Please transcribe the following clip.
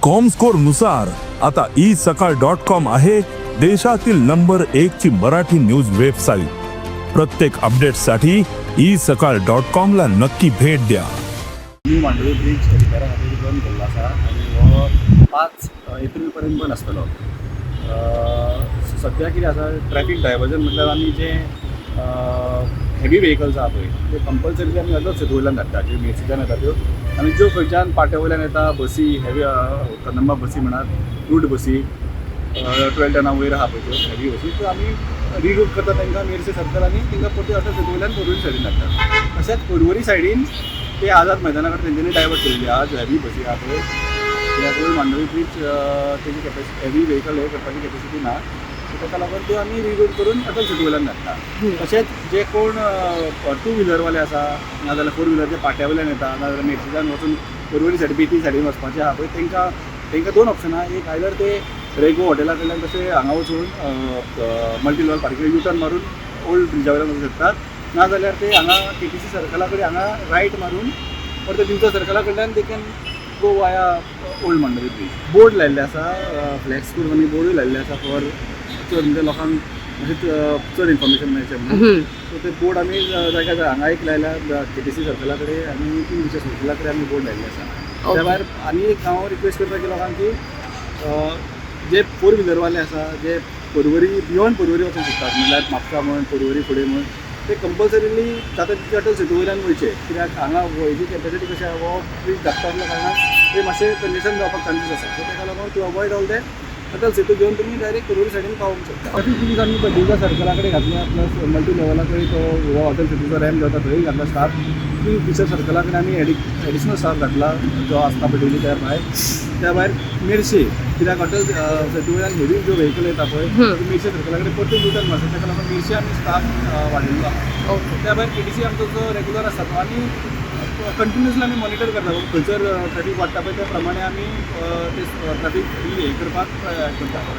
Comscore नुसार आता isakal.com आहे देशातील नंबर 1 ची मराठी न्यूज वेबसाईट. प्रत्येक अपडेटसाठी isakal.com ला नक्की भेट द्या. मांडवी ब्रिज रिपेरा खातीर बंद केल्लो आसा आनी हो 5 एप्रील पर्यंत बंद आसतलो. सद्या कितें आसा, ट्रॅफिक डायवर्जन म्हटल्यार आमी जे हेवी व्हेकल्स आहा पळय ते कंपल्सरी आमी अलग सेतू वयल्यान धाडटा, ज्यो मेर्सीच्यान येता त्यो आनी ज्यो खंयच्यान पाट्या वयल्यान येता बसी, हेवी कदंबा बसी म्हणात, रूट बसी 12 टना वयर आहा पळय त्यो हेवी बसी, त्यो आमी रिरूट करता तांकां मेर्से सर्कल आनी तांकां परती अटल सेतू वयल्यान पर्वरी सायडीन धाडटा. तशेंच पर्वरी सायडीन ते आझाद मैदाना कडेन तेंच्यांनी डायवर्ट केलेली आज हेवी बसी आहा पळय कित्याक मांडवी ब्रिज तेजी कॅपेसिटी हेवी व्हेकल हे करपाची कॅपेसिटी ना, सो ताका लागून त्यो आमी रिरूट करून अटल सेतू वयल्यान धाडटा. तशेंच जे कोण 2 व्हिलरवाले आसा नाजाल्यार 4 व्हिलर जे पाट्या वयल्यान येता नाजाल्यार मेर्सेच्यान वचून पर्वरी सायडीन बेती सायडीन वचपाचें आहा पळय तांकां 2 ऑप्शन आहा. एक आयदर ते रेगो हॉटेला कडल्यान तशें हांगा वचून मल्टी लेवल पार्किंग युटर्न मारून ओल्ड ब्रिजा वयल्यान वचूं शकतात, नाजाल्यार ते हांगा KTC सर्कला कडेन हांगा रायट मारून परते दिवचा सर्कला कडल्यान दे कॅन गो वाया ओल्ड मांडवी ब्रिज. बोर्ड लायल्ले आसा, फ्लॅक्स करून आनी बोर्डूय लायल्ले आसा फॉर चड म्हणजे लोकांक चड इन्फॉर्मेशन मेळचें म्हणून. सो ते बोर्ड आमी जाग्यार हांगा एक लायल्या KTC सर्कला कडेन आनी किंगफिशर सर्कला कडेन आमी बोर्ड लायल्ले आसा. त्या भायर आनी एक हांव रिक्वेस्ट करता की लोकांक की जे 4 व्हिलरवाले आसा जे पर्वरी बियोंड पर्वरी वचूंक सोदतात म्हणल्यार म्हापसा म्हण पर्वरी फुडें म्हण ते कंपल्सरिली जाता तितले अटल सेतू वयल्यान वयचे, कित्याक हांगा हेजी कॅपेसिटी कशी आहा हो ब्रिज धाकटो आसल्या कारणान ते मातशें कंजेशन जावपाक चान्सीस आसा. सो ताका लागून to avoid all that Atal Setu घेवन तुमी डायरेक्ट पर्वरी सायडीन पावूंक शकता. ट्रॅफिक पुलीस आमी दिवजा सर्कला कडेन घातल्या, प्लस मल्टी लेवला कडेन तो हो अटल सेतूचो रॅम्प जाता थंय घातला स्टाफ. किंगफिशर सर्कला कडेन आमी एडिशनल स्टाफ घातला जो आसता पळय डेली त्या भायर. त्या भायर मेर्शे, कित्याक अटल सेतू वयल्यान हेवी ज्यो व्हेकल येता पळय मेर्शे सर्कला कडेन परतून रिटर्न मारता, ताका लागून मेर्शे आमी स्टाफ वाडयल्लो आहा. त्या भायर KTC आमचो जो रेग्युलर आसता तो आनी कंटिन्युअसली आमी मॉनिटर करता, खंयसर ट्रॅफिक वाडटा पळय त्या प्रमाणे आमी ते ट्रॅफिक हे करपाक करता.